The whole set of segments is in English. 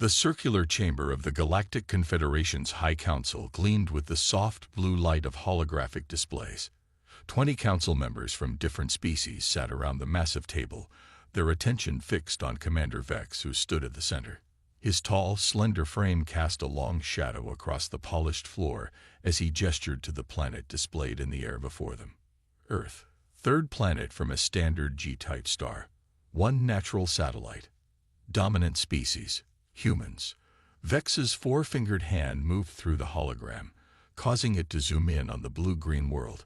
The circular chamber of the Galactic Confederation's High Council gleamed with the soft blue light of holographic displays. 20 council members from different species sat around the massive table, their attention fixed on Commander Vex, who stood at the center. His tall, slender frame cast a long shadow across the polished floor as he gestured to the planet displayed in the air before them. Earth, third planet from a standard G-type star. One natural satellite. Dominant species. Humans. Vex's four-fingered hand moved through the hologram, causing it to zoom in on the blue-green world.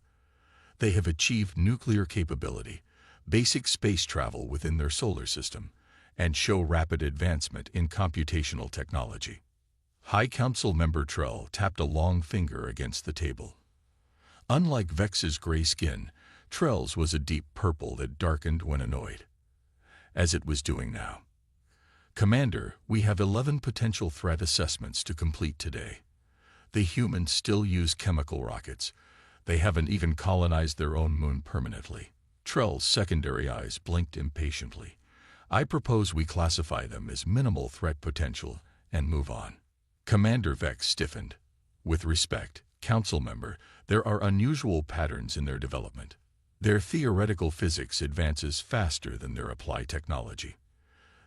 They have achieved nuclear capability, basic space travel within their solar system, and show rapid advancement in computational technology. High Council member Trell tapped a long finger against the table. Unlike Vex's gray skin, Trell's was a deep purple that darkened when annoyed. As it was doing now. Commander, we have 11 potential threat assessments to complete today. The humans still use chemical rockets. They haven't even colonized their own moon permanently. Trell's secondary eyes blinked impatiently. I propose we classify them as minimal threat potential and move on. Commander Vex stiffened. With respect, Council member, there are unusual patterns in their development. Their theoretical physics advances faster than their applied technology.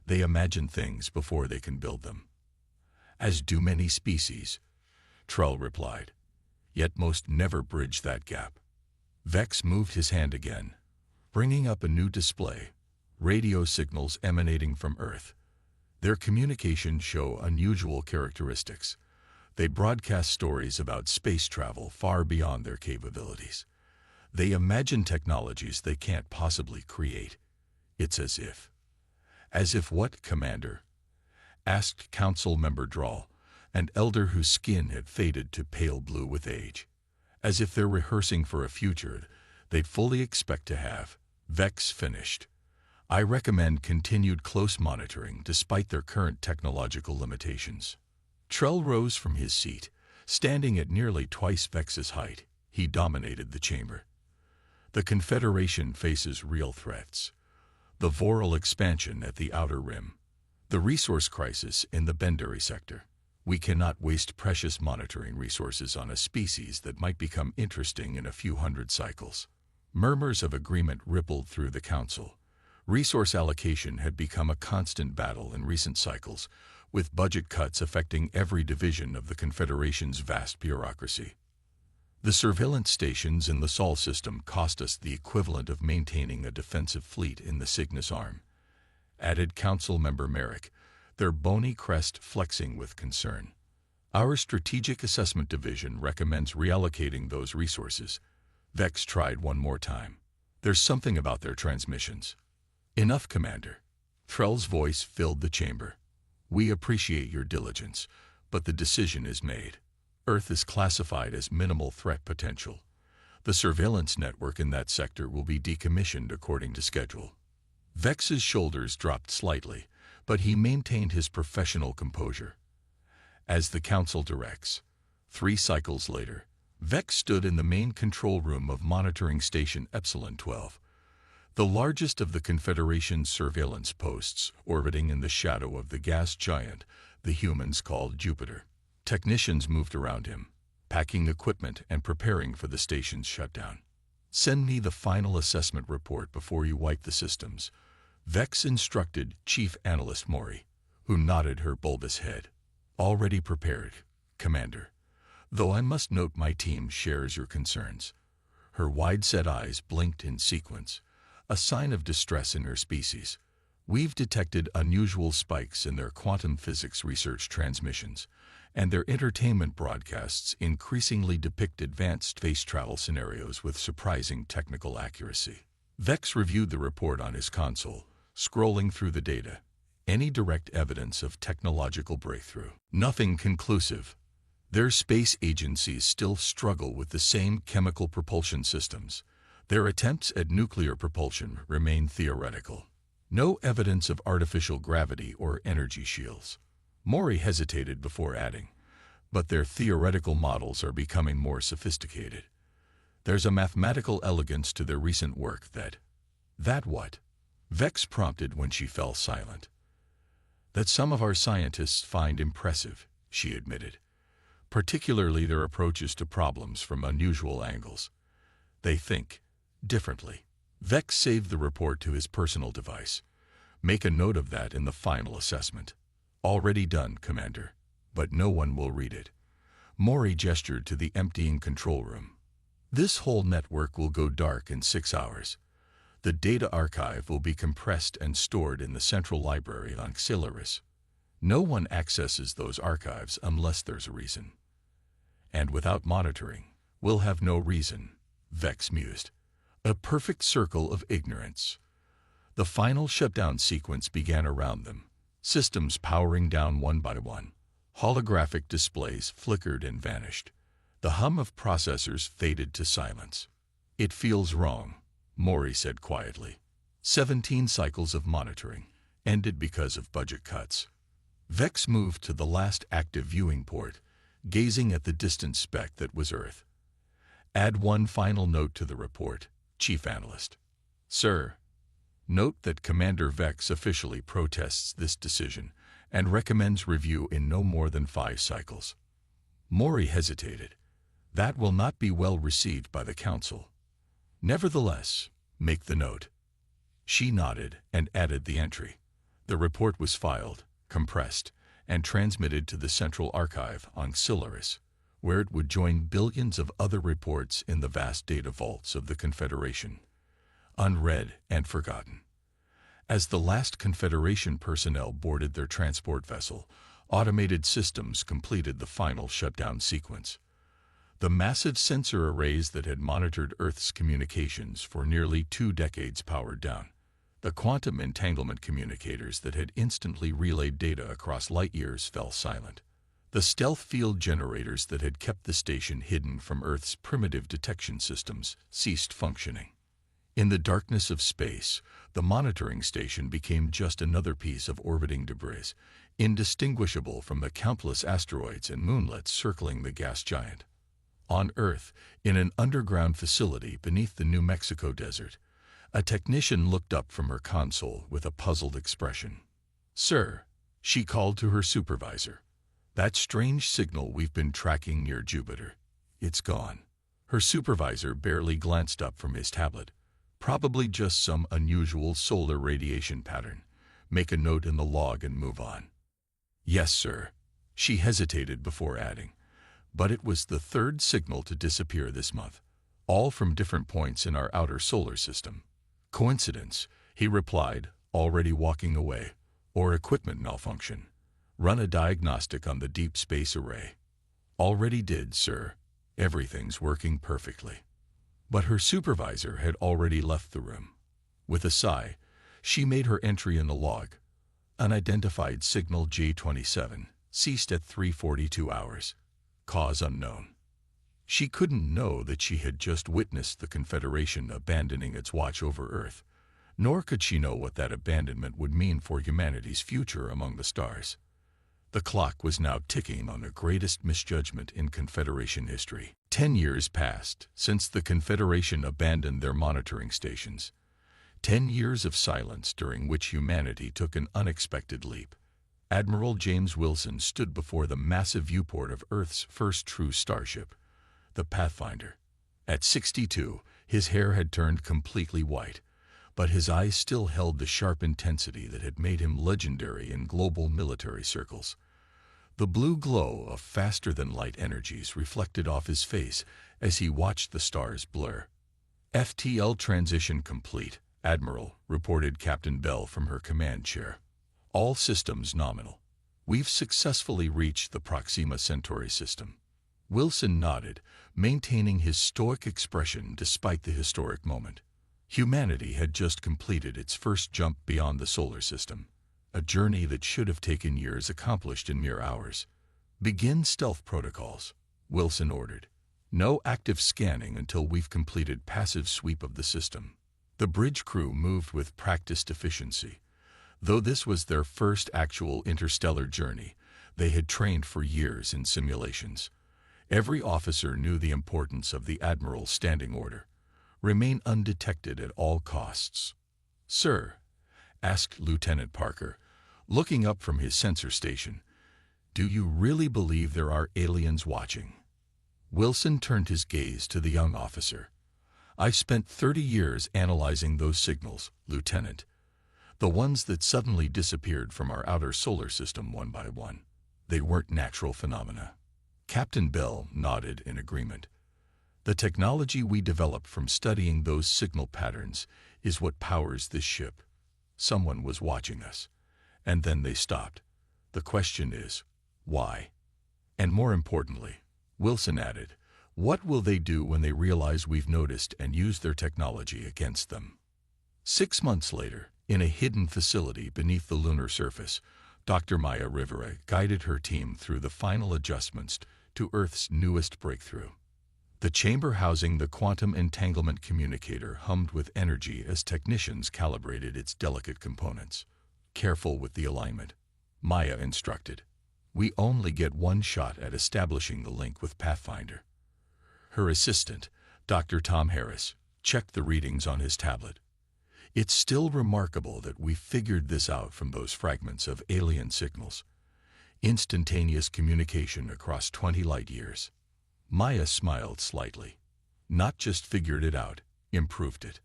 They imagine things before they can build them. As do many species, Trell replied. Yet most never bridge that gap. Vex moved his hand again, bringing up a new display, radio signals emanating from Earth. Their communications show unusual characteristics. They broadcast stories about space travel far beyond their capabilities. They imagine technologies they can't possibly create. It's as if. As if what, Commander? Asked Council member Drawl, an elder whose skin had faded to pale blue with age. As if they're rehearsing for a future they'd fully expect to have. Vex finished. I recommend continued close monitoring despite their current technological limitations. Trell rose from his seat, standing at nearly twice Vex's height. He dominated the chamber. The Confederation faces real threats. The Voral expansion at the outer rim. The resource crisis in the Bendari sector. We cannot waste precious monitoring resources on a species that might become interesting in a few hundred cycles. Murmurs of agreement rippled through the council. Resource allocation had become a constant battle in recent cycles, with budget cuts affecting every division of the Confederation's vast bureaucracy. The surveillance stations in the Sol system cost us the equivalent of maintaining a defensive fleet in the Cygnus Arm, added Council member Merrick, their bony crest flexing with concern. Our Strategic Assessment Division recommends reallocating those resources. Vex tried one more time. There's something about their transmissions. Enough, Commander. Trell's voice filled the chamber. We appreciate your diligence, but the decision is made. Earth is classified as minimal threat potential. The surveillance network in that sector will be decommissioned according to schedule. Vex's shoulders dropped slightly, but he maintained his professional composure. As the Council directs. 3 cycles later, Vex stood in the main control room of Monitoring Station Epsilon 12, the largest of the Confederation's surveillance posts orbiting in the shadow of the gas giant the humans called Jupiter. Technicians moved around him, packing equipment and preparing for the station's shutdown. Send me the final assessment report before you wipe the systems, Vex instructed Chief Analyst Mori, who nodded her bulbous head. Already prepared, Commander. Though I must note my team shares your concerns. Her wide-set eyes blinked in sequence, a sign of distress in her species. We've detected unusual spikes in their quantum physics research transmissions, and their entertainment broadcasts increasingly depict advanced space travel scenarios with surprising technical accuracy. Vex reviewed the report on his console, scrolling through the data. Any direct evidence of technological breakthrough? Nothing conclusive. Their space agencies still struggle with the same chemical propulsion systems. Their attempts at nuclear propulsion remain theoretical. No evidence of artificial gravity or energy shields. Mori hesitated before adding, but their theoretical models are becoming more sophisticated. There's a mathematical elegance to their recent work that what? Vex prompted when she fell silent. That some of our scientists find impressive, she admitted, particularly their approaches to problems from unusual angles. They think differently. Vex saved the report to his personal device. Make a note of that in the final assessment. Already done, Commander, but no one will read it. Maury gestured to the emptying control room. This whole network will go dark in 6 hours. The data archive will be compressed and stored in the central library on Xilaris. No one accesses those archives unless there's a reason. And without monitoring, we'll have no reason, Vex mused. A perfect circle of ignorance. The final shutdown sequence began around them, systems powering down one by one. Holographic displays flickered and vanished. The hum of processors faded to silence. It feels wrong, Maury said quietly. 17 cycles of monitoring, ended because of budget cuts. Vex moved to the last active viewing port, gazing at the distant speck that was Earth. Add one final note to the report, Chief Analyst. Sir, note that Commander Vex officially protests this decision and recommends review in no more than 5 cycles. Maury hesitated. That will not be well received by the Council. Nevertheless, make the note. She nodded and added the entry. The report was filed, compressed, and transmitted to the Central Archive on Xilaris, where it would join billions of other reports in the vast data vaults of the Confederation, unread and forgotten. As the last Confederation personnel boarded their transport vessel, automated systems completed the final shutdown sequence. The massive sensor arrays that had monitored Earth's communications for nearly 2 decades powered down. The quantum entanglement communicators that had instantly relayed data across light years fell silent. The stealth field generators that had kept the station hidden from Earth's primitive detection systems ceased functioning. In the darkness of space, the monitoring station became just another piece of orbiting debris, indistinguishable from the countless asteroids and moonlets circling the gas giant. On Earth, in an underground facility beneath the New Mexico desert, a technician looked up from her console with a puzzled expression. Sir, she called to her supervisor. That strange signal we've been tracking near Jupiter. It's gone. Her supervisor barely glanced up from his tablet. Probably just some unusual solar radiation pattern. Make a note in the log and move on. Yes, sir. She hesitated before adding. But it was the 3rd signal to disappear this month, all from different points in our outer solar system. Coincidence, he replied, already walking away, or equipment malfunction. Run a diagnostic on the deep space array. Already did, sir. Everything's working perfectly. But her supervisor had already left the room. With a sigh, she made her entry in the log. Unidentified signal J27, ceased at 3:42 hours. Cause unknown. She couldn't know that she had just witnessed the Confederation abandoning its watch over Earth, nor could she know what that abandonment would mean for humanity's future among the stars. The clock was now ticking on the greatest misjudgment in Confederation history. 10 years passed since the Confederation abandoned their monitoring stations. 10 years of silence during which humanity took an unexpected leap. Admiral James Wilson stood before the massive viewport of Earth's first true starship, the Pathfinder. At 62, his hair had turned completely white, but his eyes still held the sharp intensity that had made him legendary in global military circles. The blue glow of faster-than-light energies reflected off his face as he watched the stars blur. FTL transition complete, Admiral, reported Captain Bell from her command chair. All systems nominal. We've successfully reached the Proxima Centauri system. Wilson nodded, maintaining his stoic expression despite the historic moment. Humanity had just completed its first jump beyond the solar system, a journey that should have taken years accomplished in mere hours. Begin stealth protocols, Wilson ordered. No active scanning until we've completed passive sweep of the system. The bridge crew moved with practiced efficiency. Though this was their first actual interstellar journey, they had trained for years in simulations. Every officer knew the importance of the Admiral's standing order. Remain undetected at all costs. Sir, asked Lieutenant Parker, looking up from his sensor station. "Do you really believe there are aliens watching?" Wilson turned his gaze to the young officer. "I've spent 30 years analyzing those signals, Lieutenant. The ones that suddenly disappeared from our outer solar system one by one. They weren't natural phenomena." Captain Bell nodded in agreement. "The technology we developed from studying those signal patterns is what powers this ship. Someone was watching us, and then they stopped. The question is, why? And more importantly," Wilson added, "what will they do when they realize we've noticed and used their technology against them?" 6 months later, in a hidden facility beneath the lunar surface, Dr. Maya Rivera guided her team through the final adjustments to Earth's newest breakthrough. The chamber housing the quantum entanglement communicator hummed with energy as technicians calibrated its delicate components. "Careful with the alignment," Maya instructed. "We only get one shot at establishing the link with Pathfinder." Her assistant, Dr. Tom Harris, checked the readings on his tablet. "It's still remarkable that we figured this out from those fragments of alien signals. Instantaneous communication across 20 light years." Maya smiled slightly. "Not just figured it out, improved it.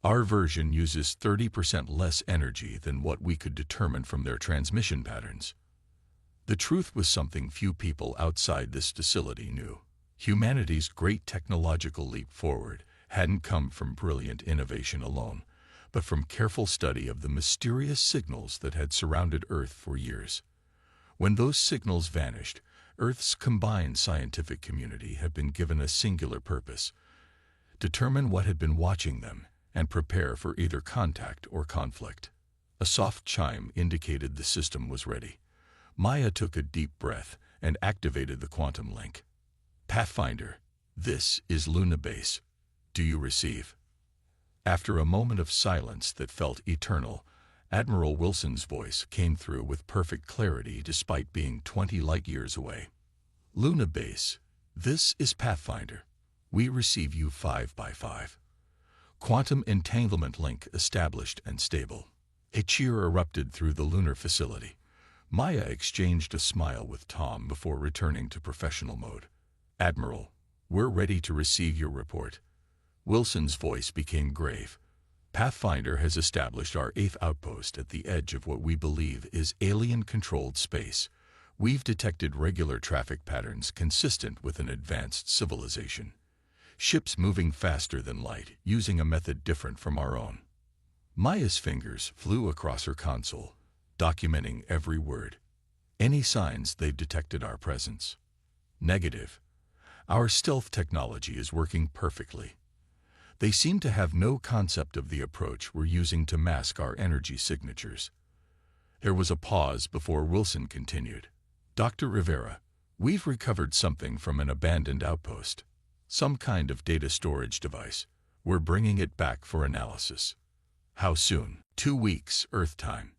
Our version uses 30% less energy than what we could determine from their transmission patterns." The truth was something few people outside this facility knew. Humanity's great technological leap forward hadn't come from brilliant innovation alone, but from careful study of the mysterious signals that had surrounded Earth for years. When those signals vanished, Earth's combined scientific community had been given a singular purpose: determine what had been watching them and prepare for either contact or conflict. A soft chime indicated the system was ready. Maya took a deep breath and activated the quantum link. "Pathfinder, this is Luna Base. Do you receive?" After a moment of silence that felt eternal, Admiral Wilson's voice came through with perfect clarity despite being 20 light-years away. "Luna Base, this is Pathfinder. We receive you 5 by 5. Quantum entanglement link established and stable." A cheer erupted through the lunar facility. Maya exchanged a smile with Tom before returning to professional mode. "Admiral, we're ready to receive your report." Wilson's voice became grave. "Pathfinder has established our 8th outpost at the edge of what we believe is alien-controlled space. We've detected regular traffic patterns consistent with an advanced civilization. Ships moving faster than light, using a method different from our own." Maya's fingers flew across her console, documenting every word. "Any signs they've detected our presence?" "Negative. Our stealth technology is working perfectly. They seem to have no concept of the approach we're using to mask our energy signatures." There was a pause before Wilson continued. "Dr. Rivera, we've recovered something from an abandoned outpost. Some kind of data storage device. We're bringing it back for analysis." "How soon?" 2 weeks, Earth time.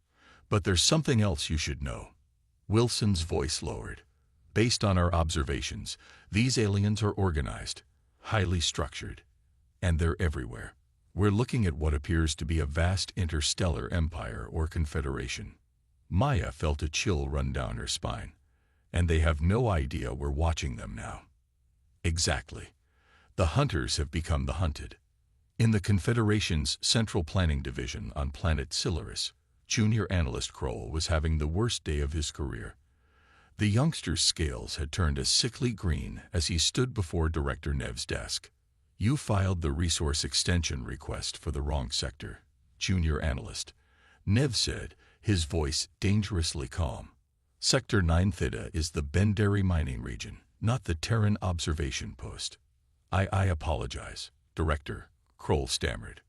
"But there's something else you should know." Wilson's voice lowered. "Based on our observations, these aliens are organized, highly structured, and they're everywhere. We're looking at what appears to be a vast interstellar empire or confederation." Maya felt a chill run down her spine. "And they have no idea we're watching them now." "Exactly. The hunters have become the hunted." In the Confederation's Central Planning Division on planet Silaris, Junior Analyst Kroll was having the worst day of his career. The youngster's scales had turned a sickly green as he stood before Director Nev's desk. "You filed the resource extension request for the wrong sector, Junior Analyst," Nev said, his voice dangerously calm. "Sector 9 Theta is the Benderi mining region, not the Terran observation post." I apologize, Director," Kroll stammered.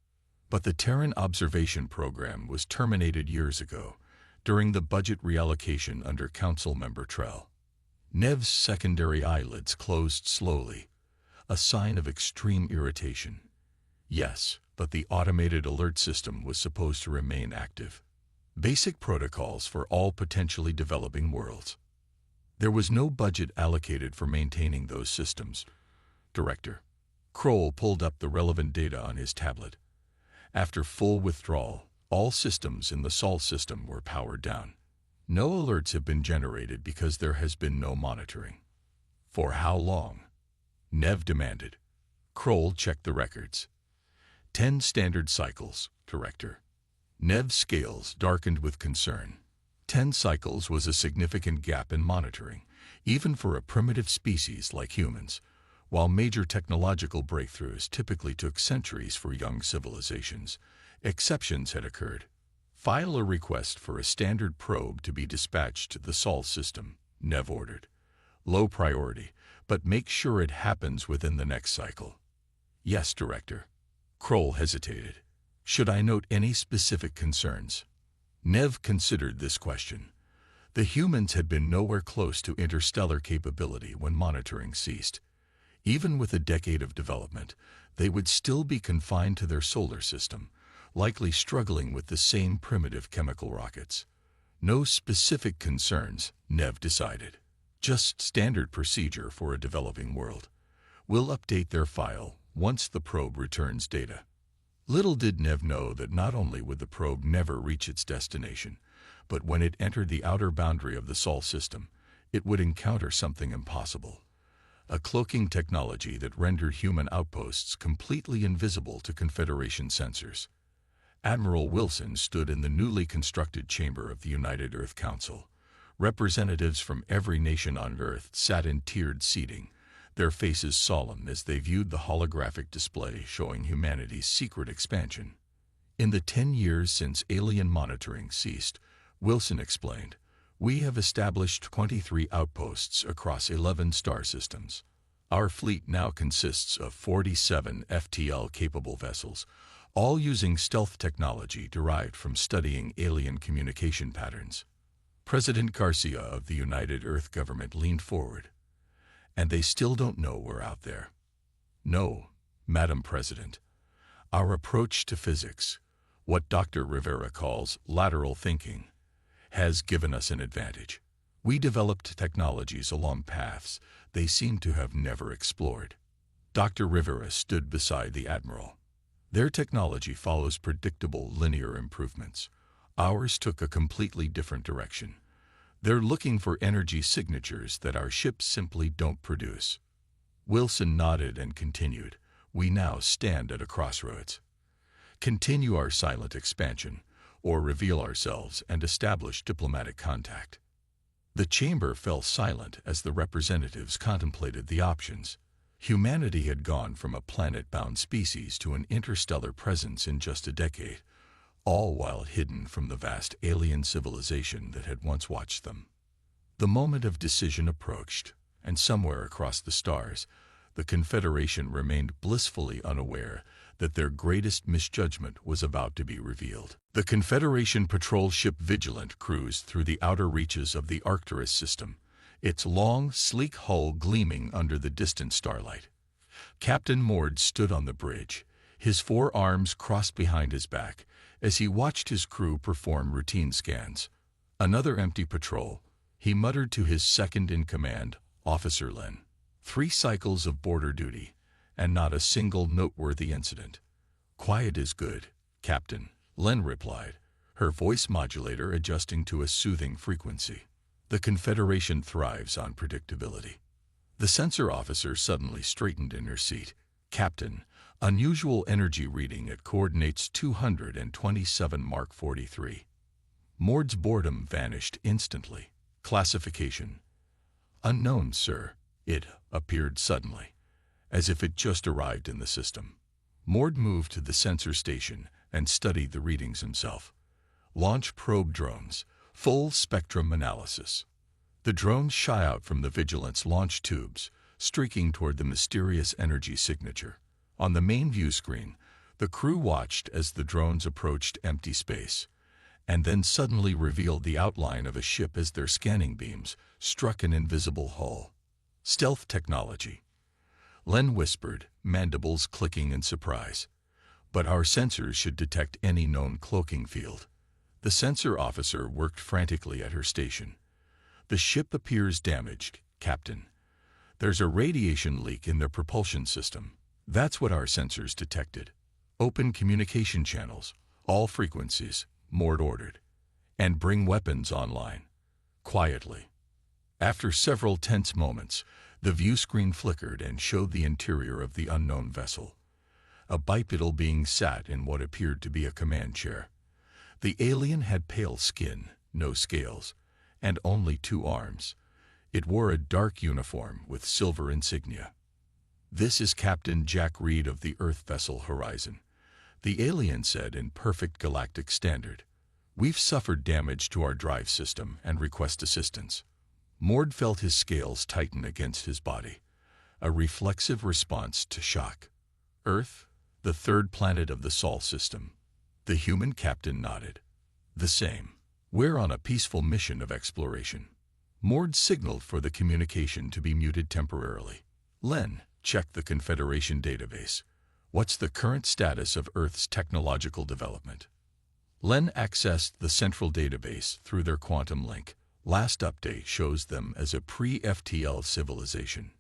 "But the Terran observation program was terminated years ago, during the budget reallocation under Council Member Trell." Nev's secondary eyelids closed slowly, a sign of extreme irritation. "Yes, but the automated alert system was supposed to remain active. Basic protocols for all potentially developing worlds. There was no budget allocated for maintaining those systems, Director." Kroll pulled up the relevant data on his tablet. "After full withdrawal, all systems in the Sol system were powered down. No alerts have been generated because there has been no monitoring. For how long? Nev demanded. Kroll checked the records. 10 standard cycles, Director. Nev's scales darkened with concern. 10 cycles was a significant gap in monitoring, even for a primitive species like humans, while major technological breakthroughs typically took centuries for young civilizations. Exceptions had occurred. File a request for a standard probe to be dispatched to the Sol system, Nev ordered. Low priority, but make sure it happens within the next cycle. Yes, Director. Kroll hesitated. Should I note any specific concerns? Nev considered this question. The humans had been nowhere close to interstellar capability when monitoring ceased. Even with a decade of development, they would still be confined to their solar system, likely struggling with the same primitive chemical rockets. No specific concerns, Nev decided. Just standard procedure for a developing world. We'll update their file once the probe returns data. Little did Nev know that not only would the probe never reach its destination, but when it entered the outer boundary of the Sol system, it would encounter something impossible. A cloaking technology that rendered human outposts completely invisible to Confederation sensors. Admiral Wilson stood in the newly constructed chamber of the United Earth Council. Representatives from every nation on Earth sat in tiered seating, their faces solemn as they viewed the holographic display showing humanity's secret expansion. In the 10 years since alien monitoring ceased, Wilson explained, we have established 23 outposts across 11 star systems. Our fleet now consists of 47 FTL-capable vessels, all using stealth technology derived from studying alien communication patterns. President Garcia of the United Earth government leaned forward. And they still don't know we're out there. No, Madam President. Our approach to physics, what Dr. Rivera calls lateral thinking, has given us an advantage. We developed technologies along paths they seem to have never explored. Dr. Rivera stood beside the Admiral. Their technology follows predictable linear improvements. Ours took a completely different direction. They're looking for energy signatures that our ships simply don't produce. Wilson nodded and continued, we now stand at a crossroads. Continue our silent expansion, or reveal ourselves and establish diplomatic contact. The chamber fell silent as the representatives contemplated the options. Humanity had gone from a planet-bound species to an interstellar presence in just a decade, all while hidden from the vast alien civilization that had once watched them. The moment of decision approached, and somewhere across the stars, the Confederation remained blissfully unaware that their greatest misjudgment was about to be revealed. The Confederation patrol ship Vigilant cruised through the outer reaches of the Arcturus system, its long, sleek hull gleaming under the distant starlight. Captain Mord stood on the bridge, his 4 arms crossed behind his back, as he watched his crew perform routine scans. Another empty patrol, he muttered to his second-in-command, Officer Len. 3 cycles of border duty, and not a single noteworthy incident. Quiet is good, Captain, Len replied, her voice modulator adjusting to a soothing frequency. The Confederation thrives on predictability. The sensor officer suddenly straightened in her seat. Captain, unusual energy reading at coordinates 227 Mark 43. Mord's boredom vanished instantly. Classification. Unknown, sir. It appeared suddenly, as if it just arrived in the system. Mord moved to the sensor station and studied the readings himself. Launch probe drones, full spectrum analysis. The drones shy out from the Vigilance launch tubes, streaking toward the mysterious energy signature. On the main view screen, the crew watched as the drones approached empty space, and then suddenly revealed the outline of a ship as their scanning beams struck an invisible hull. Stealth technology. Len whispered, mandibles clicking in surprise. But our sensors should detect any known cloaking field. The sensor officer worked frantically at her station. The ship appears damaged, Captain. There's a radiation leak in their propulsion system. That's what our sensors detected. Open communication channels, all frequencies, Mord ordered. And bring weapons online. quietly. After several tense moments, the view screen flickered and showed the interior of the unknown vessel. A bipedal being sat in what appeared to be a command chair. The alien had pale skin, no scales, and only 2 arms. It wore a dark uniform with silver insignia. "This is Captain Jack Reed of the Earth vessel Horizon," the alien said in perfect galactic standard. "We've suffered damage to our drive system and request assistance." Mord felt his scales tighten against his body, a reflexive response to shock. "Earth, the 3rd planet of the Sol system." The human captain nodded. "The same. We're on a peaceful mission of exploration." Mord signaled for the communication to be muted temporarily. "Len, check the Confederation database. What's the current status of Earth's technological development?" Len accessed the central database through their quantum link. Last update shows them as a pre-FTL civilization.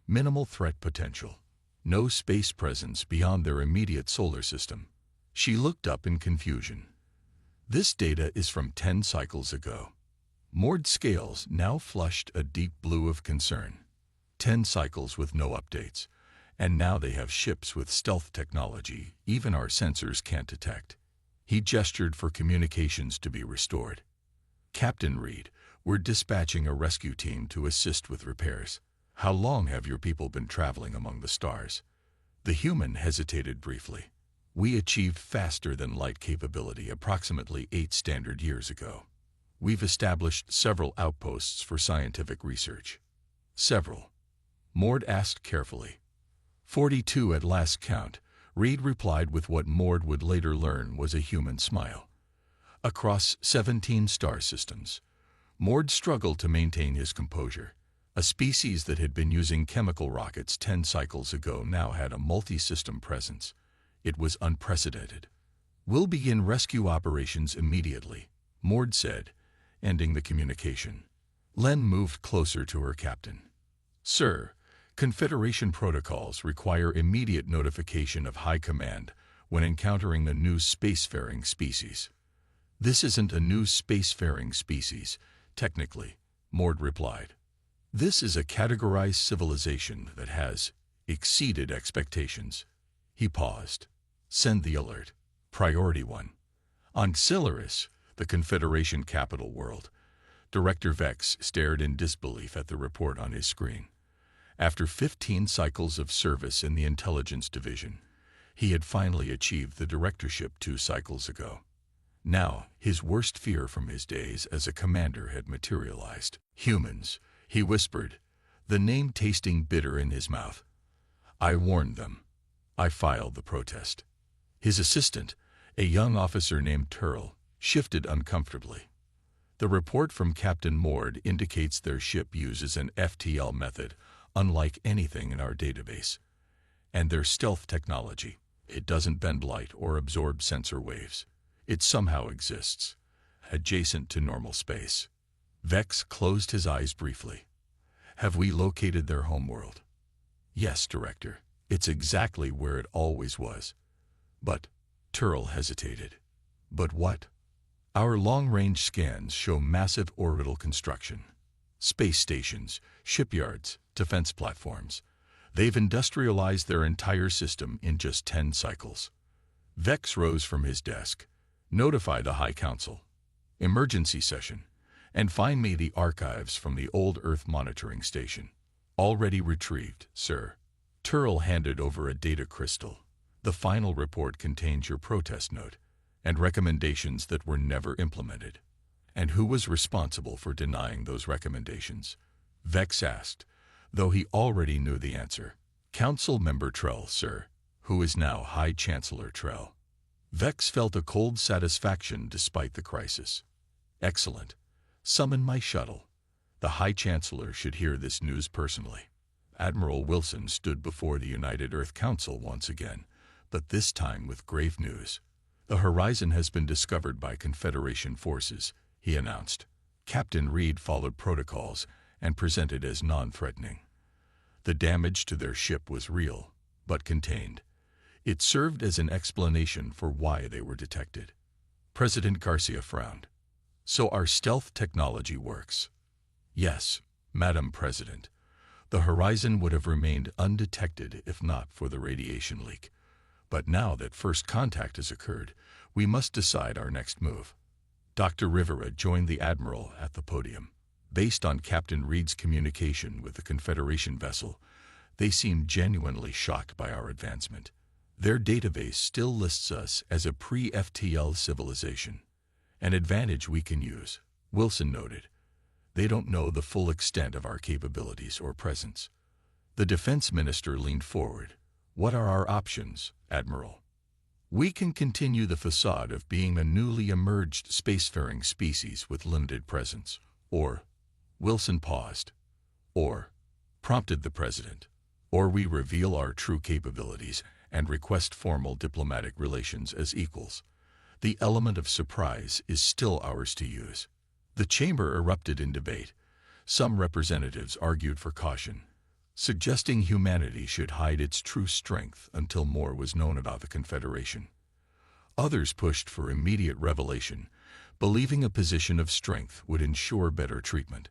Minimal threat potential. No space presence beyond their immediate solar system. She looked up in confusion. "This data is from 10 cycles ago." Mord's scales now flushed a deep blue of concern. 10 cycles with no updates. And now they have ships with stealth technology even our sensors can't detect. He gestured for communications to be restored. "Captain Reed, we're dispatching a rescue team to assist with repairs. How long have your people been traveling among the stars?" The human hesitated briefly. "We achieved faster-than-light capability approximately 8 standard years ago. We've established several outposts for scientific research." "Several?" Mord asked carefully. 42 at last count," Reed replied with what Mord would later learn was a human smile. "Across 17 star systems." Mord struggled to maintain his composure. A species that had been using chemical rockets 10 cycles ago now had a multi-system presence. It was unprecedented. "We'll begin rescue operations immediately," Mord said, ending the communication. Len moved closer to her captain. "Sir, Confederation protocols require immediate notification of High Command when encountering a new spacefaring species." "This isn't a new spacefaring species, technically," Mord replied. "This is a categorized civilization that has exceeded expectations." He paused. "Send the alert. Priority 1. On Xylaris, the Confederation capital world." Director Vex stared in disbelief at the report on his screen. After 15 cycles of service in the intelligence division, he had finally achieved the directorship 2 cycles ago. Now, his worst fear from his days as a commander had materialized. "Humans," he whispered, the name tasting bitter in his mouth. "I warned them. I filed the protest." His assistant, a young officer named Turl, shifted uncomfortably. "The report from Captain Mord indicates their ship uses an FTL method unlike anything in our database. And their stealth technology, it doesn't bend light or absorb sensor waves. It somehow exists, adjacent to normal space." Vex closed his eyes briefly. "Have we located their homeworld?" "Yes, Director. It's exactly where it always was." "But," Turl hesitated. "But what?" "Our long-range scans show massive orbital construction. Space stations, shipyards, defense platforms. They've industrialized their entire system in just 10 cycles." Vex rose from his desk. "Notify the High Council. Emergency session. And find me the archives from the old Earth monitoring station." "Already retrieved, sir." Turl handed over a data crystal. "The final report contains your protest note and recommendations that were never implemented." "And who was responsible for denying those recommendations?" Vex asked, though he already knew the answer. "Council Member Trell, sir, who is now High Chancellor Trell." Vex felt a cold satisfaction despite the crisis. "Excellent. Summon my shuttle. The High Chancellor should hear this news personally." Admiral Wilson stood before the United Earth Council once again, but this time with grave news. "The Horizon has been discovered by Confederation forces," he announced. Captain Reed followed protocols and presented as non-threatening. The damage to their ship was real, but contained. It served as an explanation for why they were detected. President Garcia frowned. "So our stealth technology works." Yes, Madam President. The horizon would have remained undetected if not for the radiation leak. But now that first contact has occurred, we must decide our next move. Dr. Rivera joined the Admiral at the podium. Based on Captain Reed's communication with the Confederation vessel, they seemed genuinely shocked by our advancement. Their database still lists us as a pre-FTL civilization, an advantage we can use, Wilson noted. They don't know the full extent of our capabilities or presence. The defense minister leaned forward. What are our options, Admiral? We can continue the facade of being a newly emerged spacefaring species with limited presence. Or, Wilson paused. Or, prompted the president. Or we reveal our true capabilities and request formal diplomatic relations as equals. The element of surprise is still ours to use. The chamber erupted in debate. Some representatives argued for caution, suggesting humanity should hide its true strength until more was known about the Confederation. Others pushed for immediate revelation, believing a position of strength would ensure better treatment.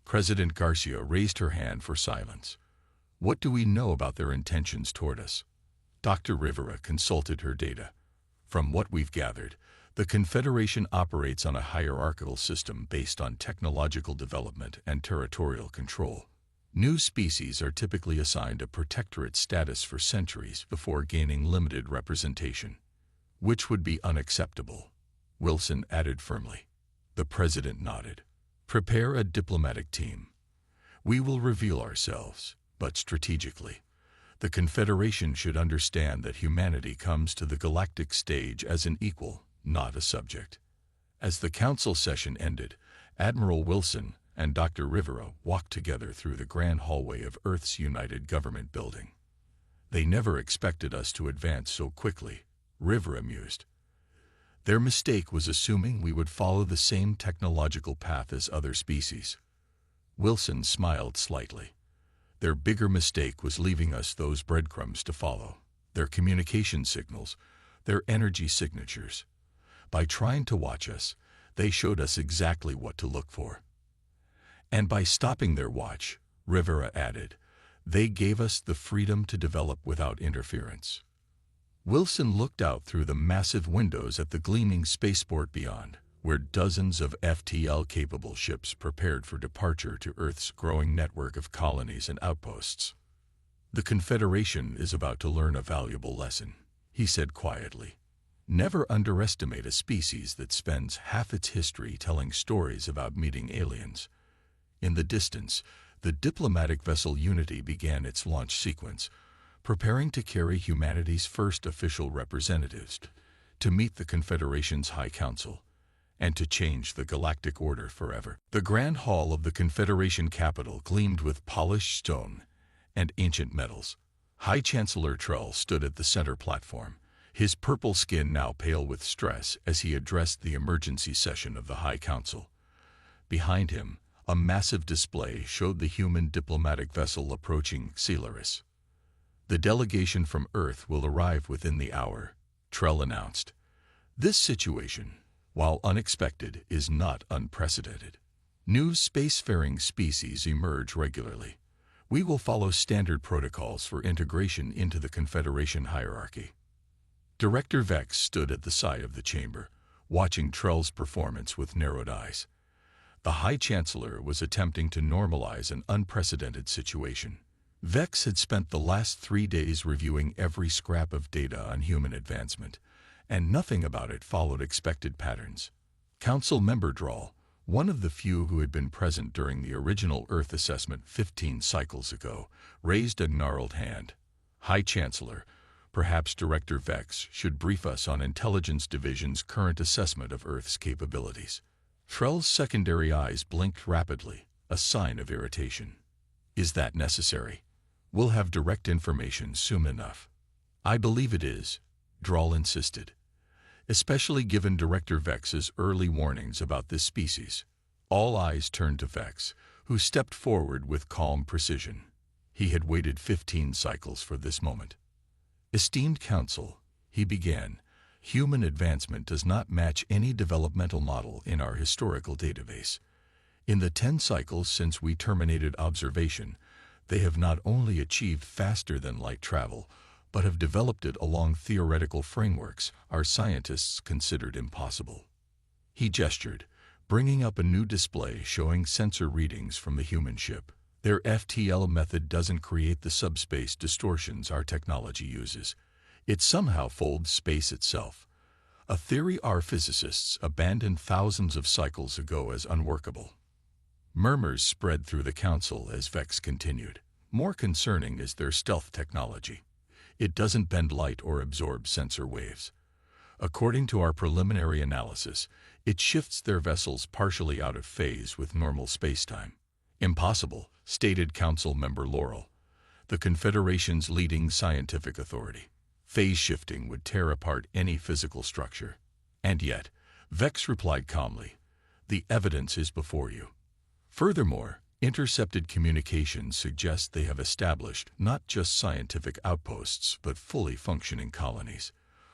President Garcia raised her hand for silence. What do we know about their intentions toward us? Dr. Rivera consulted her data. From what we've gathered, the Confederation operates on a hierarchical system based on technological development and territorial control. New species are typically assigned a protectorate status for centuries before gaining limited representation, which would be unacceptable, Wilson added firmly. The president nodded. Prepare a diplomatic team. We will reveal ourselves, but strategically. The Confederation should understand that humanity comes to the galactic stage as an equal, not a subject. As the council session ended, Admiral Wilson and Dr. Rivera walked together through the grand hallway of Earth's United Government building. They never expected us to advance so quickly, Rivera mused. Their mistake was assuming we would follow the same technological path as other species. Wilson smiled slightly. Their bigger mistake was leaving us those breadcrumbs to follow, their communication signals, their energy signatures. By trying to watch us, they showed us exactly what to look for. And by stopping their watch, Rivera added, they gave us the freedom to develop without interference. Wilson looked out through the massive windows at the gleaming spaceport beyond, where dozens of FTL-capable ships prepared for departure to Earth's growing network of colonies and outposts. The Confederation is about to learn a valuable lesson, he said quietly. Never underestimate a species that spends half its history telling stories about meeting aliens. In the distance, the diplomatic vessel Unity began its launch sequence, preparing to carry humanity's first official representatives to meet the Confederation's High Council and to change the galactic order forever. The grand hall of the Confederation capital gleamed with polished stone and ancient metals. High Chancellor Trell stood at the center platform, his purple skin now pale with stress as he addressed the emergency session of the High Council. Behind him, a massive display showed the human diplomatic vessel approaching Celaris. The delegation from Earth will arrive within the hour, Trell announced. This situation, while unexpected, is not unprecedented. New spacefaring species emerge regularly. We will follow standard protocols for integration into the Confederation hierarchy. Director Vex stood at the side of the chamber, watching Trell's performance with narrowed eyes. The High Chancellor was attempting to normalize an unprecedented situation. Vex had spent the last 3 days reviewing every scrap of data on human advancement, and nothing about it followed expected patterns. Council member Drawl, one of the few who had been present during the original Earth assessment 15 cycles ago, raised a gnarled hand. High Chancellor, perhaps Director Vex should brief us on Intelligence Division's current assessment of Earth's capabilities. Trell's secondary eyes blinked rapidly, a sign of irritation. Is that necessary? We'll have direct information soon enough. I believe it is, Drawl insisted, especially given Director Vex's early warnings about this species. All eyes turned to Vex, who stepped forward with calm precision. He had waited 15 cycles for this moment. Esteemed Council, he began, human advancement does not match any developmental model in our historical database. In the 10 cycles since we terminated observation, they have not only achieved faster than light travel, but have developed it along theoretical frameworks our scientists considered impossible. He gestured, bringing up a new display showing sensor readings from the human ship. Their FTL method doesn't create the subspace distortions our technology uses. It somehow folds space itself, a theory our physicists abandoned thousands of cycles ago as unworkable. Murmurs spread through the council as Vex continued. More concerning is their stealth technology. It doesn't bend light or absorb sensor waves. According to our preliminary analysis, it shifts their vessels partially out of phase with normal spacetime. Impossible, stated Council Member Laurel, the Confederation's leading scientific authority. Phase shifting would tear apart any physical structure. And yet, Vex replied calmly, the evidence is before you. Furthermore, intercepted communications suggest they have established not just scientific outposts but fully functioning colonies.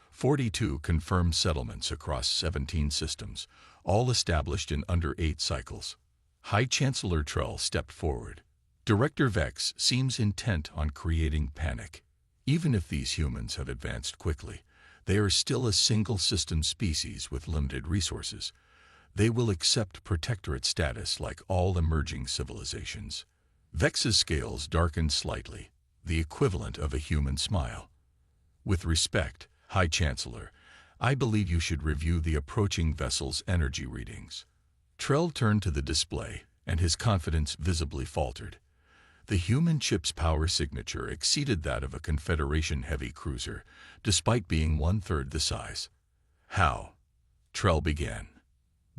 42 confirmed settlements across 17 systems, all established in under 8 cycles. High Chancellor Trell stepped forward. Director Vex seems intent on creating panic. Even if these humans have advanced quickly, they are still a single-system species with limited resources. They will accept protectorate status like all emerging civilizations. Vex's scales darkened slightly, the equivalent of a human smile. With respect, High Chancellor, I believe you should review the approaching vessel's energy readings. Trell turned to the display, and his confidence visibly faltered. The human ship's power signature exceeded that of a Confederation heavy cruiser, despite being 1/3 the size. How? Trell began.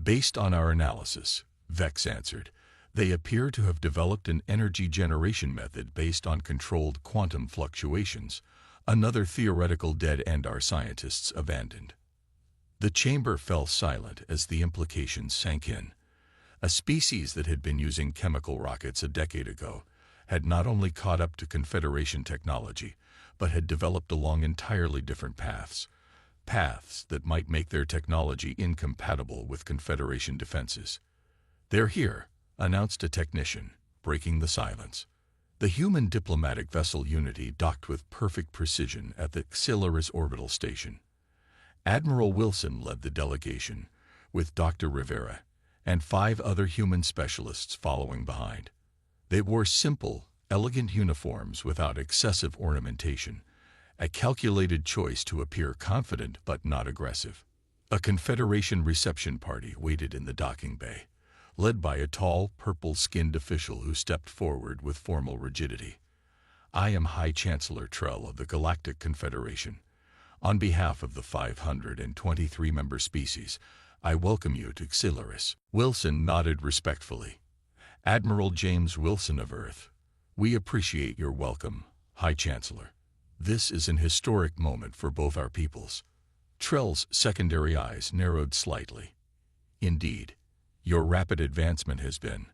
Based on our analysis, Vex answered, they appear to have developed an energy generation method based on controlled quantum fluctuations, another theoretical dead end our scientists abandoned. The chamber fell silent as the implications sank in. A species that had been using chemical rockets a decade ago had not only caught up to Confederation technology, but had developed along entirely different paths that might make their technology incompatible with Confederation defenses. They're here, announced a technician, breaking the silence. The human diplomatic vessel Unity docked with perfect precision at the Xylaris orbital station. Admiral Wilson led the delegation, with Dr. Rivera and 5 other human specialists following behind. They wore simple, elegant uniforms without excessive ornamentation, a calculated choice to appear confident but not aggressive. A Confederation reception party waited in the docking bay, led by a tall, purple-skinned official who stepped forward with formal rigidity. I am High Chancellor Trell of the Galactic Confederation. On behalf of the 523 member species, I welcome you to Xylaris. Wilson nodded respectfully. Admiral James Wilson of Earth, we appreciate your welcome, High Chancellor. This is an historic moment for both our peoples. Trell's secondary eyes narrowed slightly. Indeed, your rapid advancement has been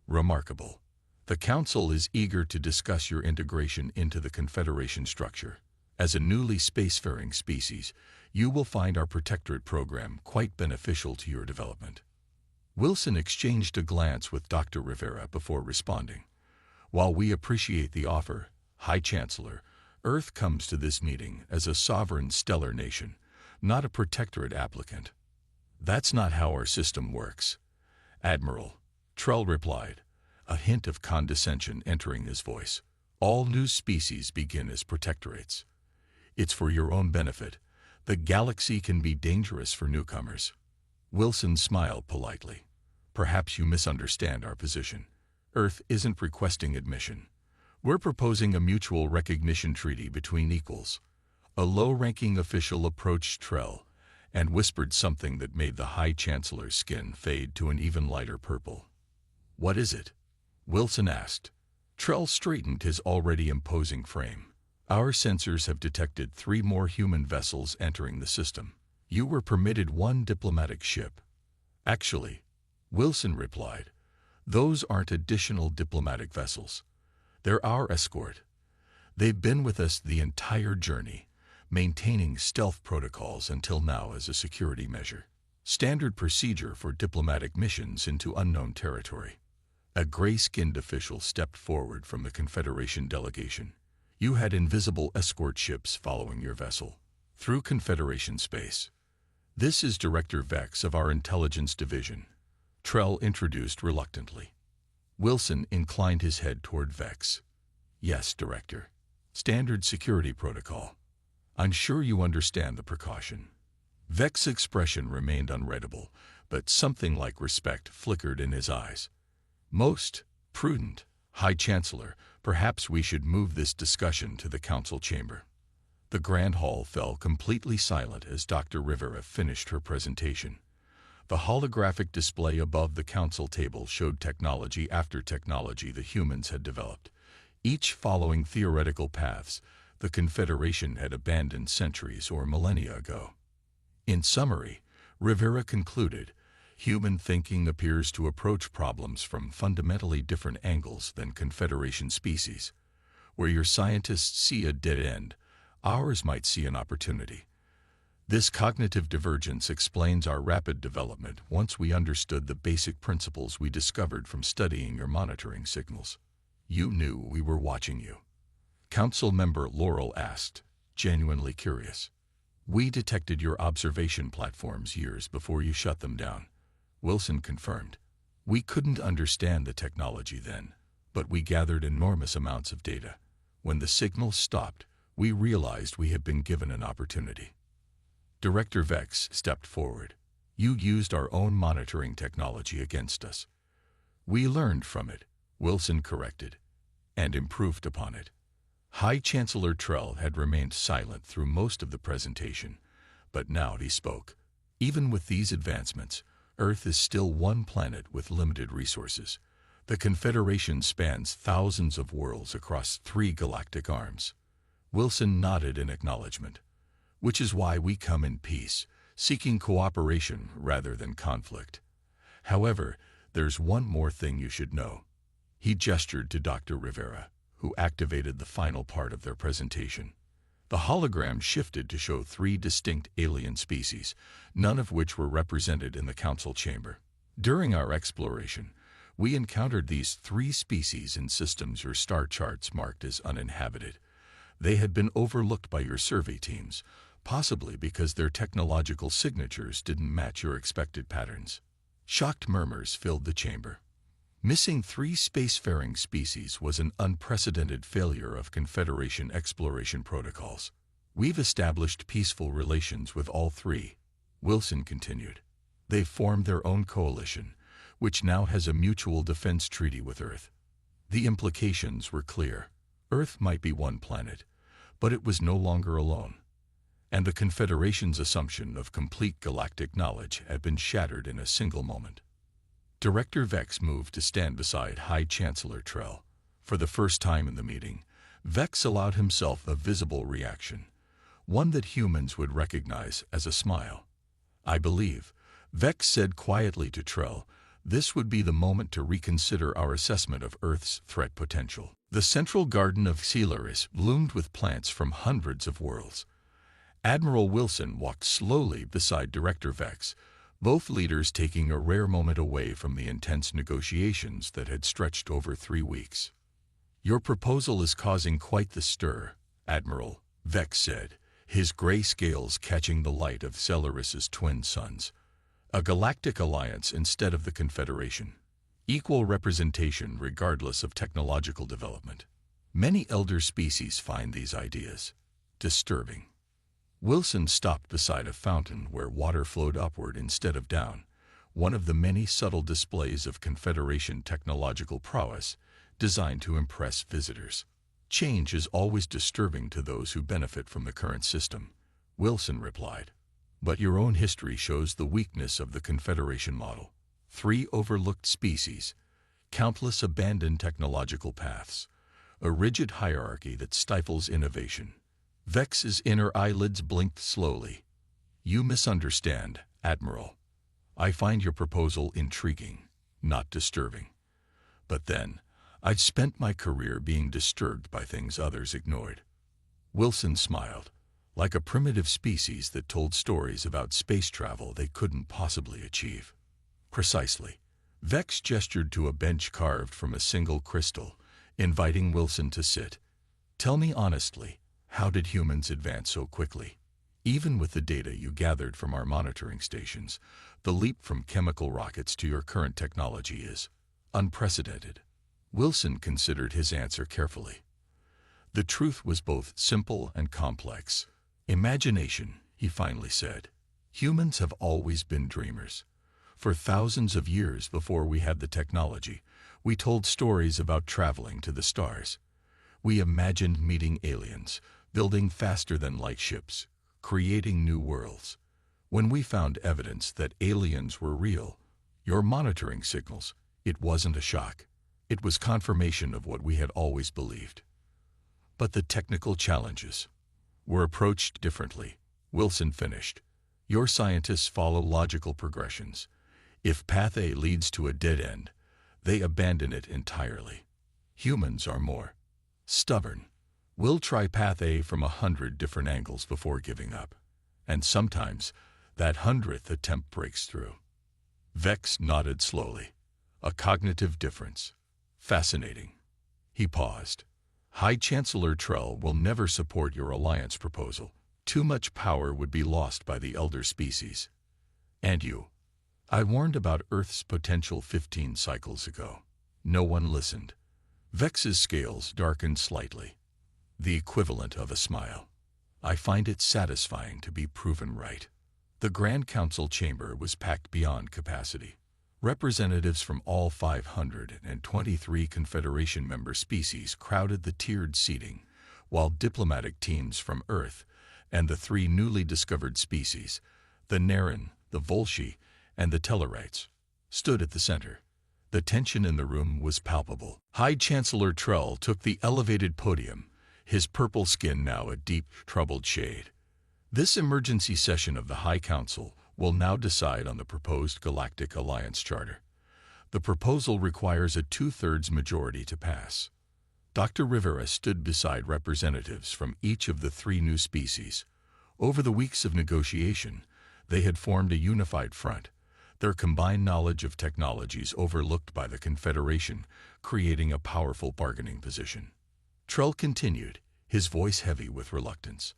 remarkable. The Council is eager to discuss your integration into the Confederation structure. As a newly spacefaring species, you will find our protectorate program quite beneficial to your development. Wilson exchanged a glance with Dr. Rivera before responding. While we appreciate the offer, High Chancellor, Earth comes to this meeting as a sovereign stellar nation, not a protectorate applicant. That's not how our system works. Admiral, Trell replied, a hint of condescension entering his voice. All new species begin as protectorates. It's for your own benefit. The galaxy can be dangerous for newcomers. Wilson smiled politely. Perhaps you misunderstand our position. Earth isn't requesting admission. We're proposing a mutual recognition treaty between equals. A low-ranking official approached Trell and whispered something that made the High Chancellor's skin fade to an even lighter purple. What is it? Wilson asked. Trell straightened his already imposing frame. Our sensors have detected 3 more human vessels entering the system. You were permitted 1 diplomatic ship. Actually, Wilson replied, those aren't additional diplomatic vessels. They're our escort. They've been with us the entire journey, maintaining stealth protocols until now as a security measure. Standard procedure for diplomatic missions into unknown territory. A gray-skinned official stepped forward from the Confederation delegation. You had invisible escort ships following your vessel through Confederation space. This is Director Vex of our intelligence division, Trell introduced reluctantly. Wilson inclined his head toward Vex. Yes, Director. Standard security protocol. I'm sure you understand the precaution. Vex's expression remained unreadable, but something like respect flickered in his eyes. Most prudent, High Chancellor, perhaps we should move this discussion to the council chamber. The Grand Hall fell completely silent as Dr. Rivera finished her presentation. The holographic display above the council table showed technology after technology the humans had developed, each following theoretical paths the Confederation had abandoned centuries or millennia ago. In summary, Rivera concluded, human thinking appears to approach problems from fundamentally different angles than Confederation species. Where your scientists see a dead end, ours might see an opportunity. This cognitive divergence explains our rapid development once we understood the basic principles we discovered from studying your monitoring signals. You knew we were watching you. Council member Laurel asked, genuinely curious. We detected your observation platforms years before you shut them down. Wilson confirmed. We couldn't understand the technology then, but we gathered enormous amounts of data. When the signals stopped, we realized we had been given an opportunity. Director Vex stepped forward. You used our own monitoring technology against us. We learned from it, Wilson corrected, and improved upon it. High Chancellor Trell had remained silent through most of the presentation, but now he spoke. Even with these advancements, Earth is still one planet with limited resources. The Confederation spans thousands of worlds across 3 galactic arms. Wilson nodded in acknowledgement. Which is why we come in peace, seeking cooperation rather than conflict. However, there's one more thing you should know. He gestured to Dr. Rivera, who activated the final part of their presentation. The hologram shifted to show 3 distinct alien species, none of which were represented in the council chamber. During our exploration, we encountered these 3 species in systems your star charts marked as uninhabited. They had been overlooked by your survey teams, possibly because their technological signatures didn't match your expected patterns. Shocked murmurs filled the chamber. Missing 3 spacefaring species was an unprecedented failure of Confederation exploration protocols. We've established peaceful relations with all 3, Wilson continued. They've formed their own coalition, which now has a mutual defense treaty with Earth. The implications were clear. Earth might be one planet, but it was no longer alone. And the Confederation's assumption of complete galactic knowledge had been shattered in a single moment. Director Vex moved to stand beside High Chancellor Trell. For the first time in the meeting, Vex allowed himself a visible reaction, one that humans would recognize as a smile. I believe, Vex said quietly to Trell, this would be the moment to reconsider our assessment of Earth's threat potential. The central garden of Celaris bloomed with plants from hundreds of worlds. Admiral Wilson walked slowly beside Director Vex, both leaders taking a rare moment away from the intense negotiations that had stretched over 3 weeks. Your proposal is causing quite the stir, Admiral, Vex said, his gray scales catching the light of Celaris's twin suns. A galactic alliance instead of the Confederation. Equal representation regardless of technological development. Many elder species find these ideas disturbing. Wilson stopped beside a fountain where water flowed upward instead of down, one of the many subtle displays of Confederation technological prowess designed to impress visitors. Change is always disturbing to those who benefit from the current system, Wilson replied. But your own history shows the weakness of the Confederation model. 3 overlooked species, countless abandoned technological paths, a rigid hierarchy that stifles innovation. Vex's inner eyelids blinked slowly. You misunderstand, Admiral. I find your proposal intriguing, not disturbing. But then, I'd spent my career being disturbed by things others ignored. Wilson smiled. like a primitive species that told stories about space travel they couldn't possibly achieve. Precisely. Vex gestured to a bench carved from a single crystal, inviting Wilson to sit. Tell me honestly, how did humans advance so quickly? Even with the data you gathered from our monitoring stations, the leap from chemical rockets to your current technology is unprecedented. Wilson considered his answer carefully. The truth was both simple and complex. Imagination, he finally said. Humans have always been dreamers. For thousands of years before we had the technology, we told stories about traveling to the stars. We imagined meeting aliens, building faster-than-light ships, creating new worlds. When we found evidence that aliens were real, your monitoring signals, it wasn't a shock. It was confirmation of what we had always believed. But the technical challenges were approached differently. Wilson finished. Your scientists follow logical progressions. If path A leads to a dead end, they abandon it entirely. Humans are more stubborn. We'll try path A from 100 different angles before giving up. And sometimes, that 100th attempt breaks through. Vex nodded slowly. A cognitive difference. Fascinating. He paused. High Chancellor Trell will never support your alliance proposal. Too much power would be lost by the elder species. And you. I warned about Earth's potential 15 cycles ago. No one listened. Vex's scales darkened slightly. The equivalent of a smile. I find it satisfying to be proven right. The Grand Council chamber was packed beyond capacity. Representatives from all 523 Confederation member species crowded the tiered seating, while diplomatic teams from Earth and the 3 newly discovered species, the Naren, the Volsci, and the Tellarites, stood at the center. The tension in the room was palpable. High Chancellor Trell took the elevated podium, his purple skin now a deep, troubled shade. This emergency session of the High Council will now decide on the proposed Galactic Alliance Charter. The proposal requires a 2/3 majority to pass. Dr. Rivera stood beside representatives from each of the 3 new species. Over the weeks of negotiation, they had formed a unified front, their combined knowledge of technologies overlooked by the Confederation, creating a powerful bargaining position. Trell continued, his voice heavy with reluctance.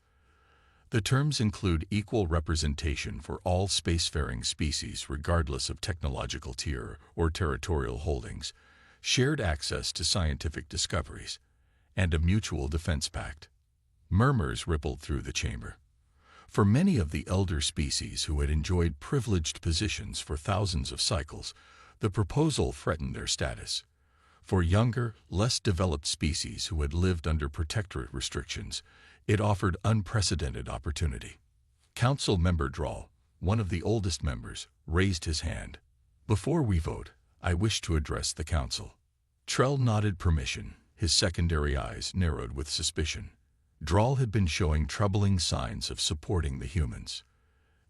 The terms include equal representation for all spacefaring species regardless of technological tier or territorial holdings, shared access to scientific discoveries, and a mutual defense pact. Murmurs rippled through the chamber. For many of the elder species who had enjoyed privileged positions for thousands of cycles, the proposal threatened their status. For younger, less developed species who had lived under protectorate restrictions, it offered unprecedented opportunity. Council Member Drall, one of the oldest members, raised his hand. Before we vote, I wish to address the Council. Trell nodded permission, his secondary eyes narrowed with suspicion. Drall had been showing troubling signs of supporting the humans.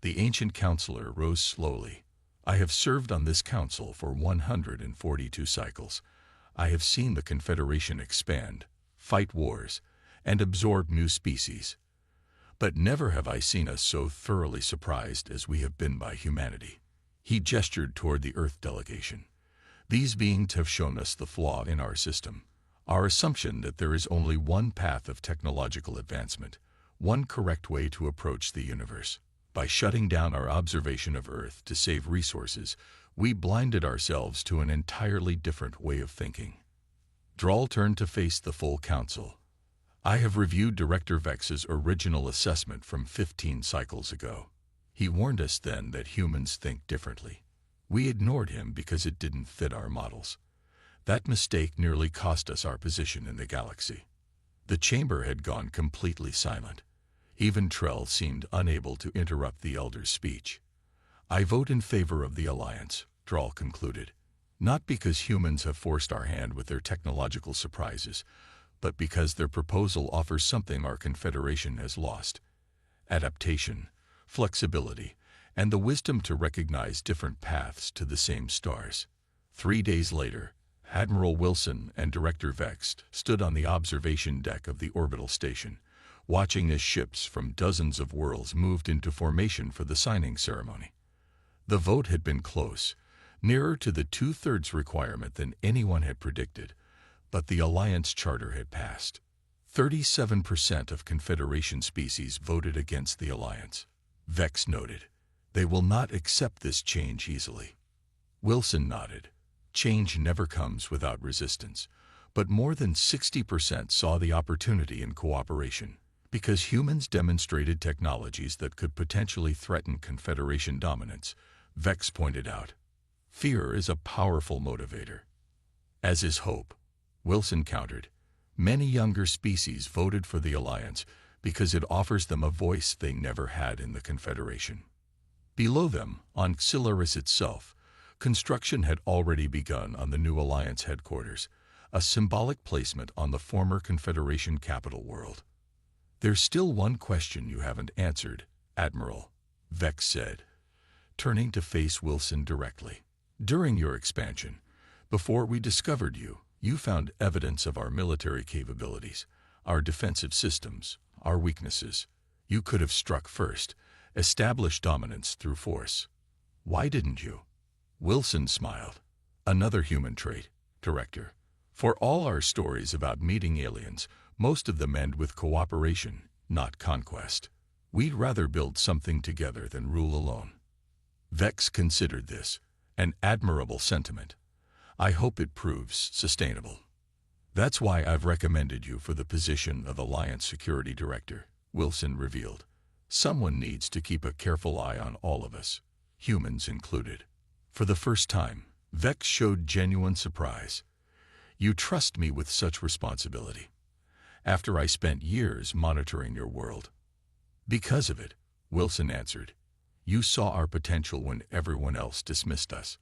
The ancient counselor rose slowly. I have served on this council for 142 cycles. I have seen the Confederation expand, fight wars, and absorb new species. But never have I seen us so thoroughly surprised as we have been by humanity. He gestured toward the Earth delegation. These beings have shown us the flaw in our system, our assumption that there is only one path of technological advancement, one correct way to approach the universe. By shutting down our observation of Earth to save resources, we blinded ourselves to an entirely different way of thinking. Drall turned to face the full council. I have reviewed Director Vex's original assessment from 15 cycles ago. He warned us then that humans think differently. We ignored him because it didn't fit our models. That mistake nearly cost us our position in the galaxy. The chamber had gone completely silent. Even Trell seemed unable to interrupt the elder's speech. I vote in favor of the alliance, Drall concluded. Not because humans have forced our hand with their technological surprises, but because their proposal offers something our Confederation has lost: adaptation, flexibility, and the wisdom to recognize different paths to the same stars. 3 days later, Admiral Wilson and Director Vex stood on the observation deck of the orbital station, watching as ships from dozens of worlds moved into formation for the signing ceremony. The vote had been close, nearer to the two-thirds requirement than anyone had predicted, but the Alliance Charter had passed. 37% of Confederation species voted against the Alliance. Vex noted, "They will not accept this change easily." Wilson nodded, "Change never comes without resistance," but more than 60% saw the opportunity in cooperation, because humans demonstrated technologies that could potentially threaten Confederation dominance. Vex pointed out, "Fear is a powerful motivator." As is hope, Wilson countered, "Many younger species voted for the Alliance because it offers them a voice they never had in the Confederation." Below them, on Xilaris itself, construction had already begun on the new Alliance headquarters, a symbolic placement on the former Confederation capital world. "There's still one question you haven't answered, Admiral," Vex said, turning to face Wilson directly. "During your expansion, before we discovered you, you found evidence of our military capabilities, our defensive systems, our weaknesses. You could have struck first, established dominance through force. Why didn't you?" Wilson smiled. "Another human trait, Director. For all our stories about meeting aliens, most of them end with cooperation, not conquest. We'd rather build something together than rule alone." Vex considered this, an admirable sentiment. "I hope it proves sustainable. That's why I've recommended you for the position of Alliance Security Director," Wilson revealed. "Someone needs to keep a careful eye on all of us, humans included." For the first time, Vex showed genuine surprise. "You trust me with such responsibility, after I spent years monitoring your world." "Because of it," Wilson answered. "You saw our potential when everyone else dismissed us.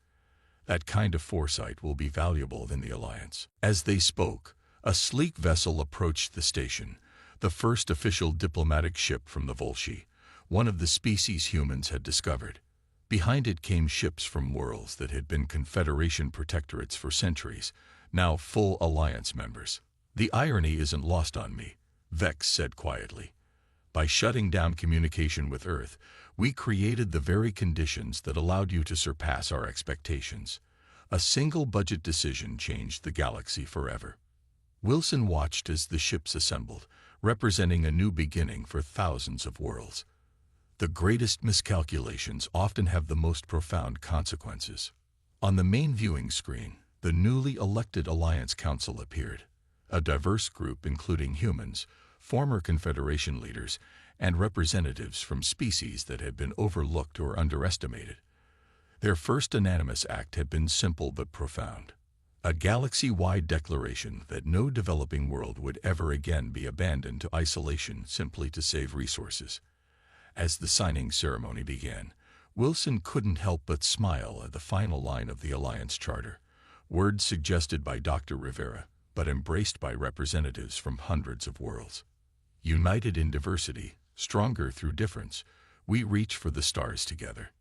That kind of foresight will be valuable in the Alliance." As they spoke, a sleek vessel approached the station, the first official diplomatic ship from the Volsci, one of the species humans had discovered. Behind it came ships from worlds that had been Confederation protectorates for centuries, now full Alliance members. "The irony isn't lost on me," Vex said quietly. "By shutting down communication with Earth, we created the very conditions that allowed you to surpass our expectations. A single budget decision changed the galaxy forever." Wilson watched as the ships assembled, representing a new beginning for thousands of worlds. The greatest miscalculations often have the most profound consequences. On the main viewing screen, the newly elected Alliance Council appeared, a diverse group including humans, former Confederation leaders, and representatives from species that had been overlooked or underestimated. Their first unanimous act had been simple but profound: a galaxy-wide declaration that no developing world would ever again be abandoned to isolation simply to save resources. As the signing ceremony began, Wilson couldn't help but smile at the final line of the Alliance Charter, words suggested by Dr. Rivera, but embraced by representatives from hundreds of worlds. "United in diversity, stronger through difference, we reach for the stars together."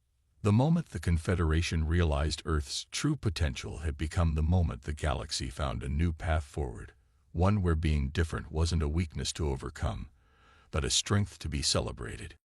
The moment the Confederation realized Earth's true potential had become the moment the galaxy found a new path forward, one where being different wasn't a weakness to overcome, but a strength to be celebrated.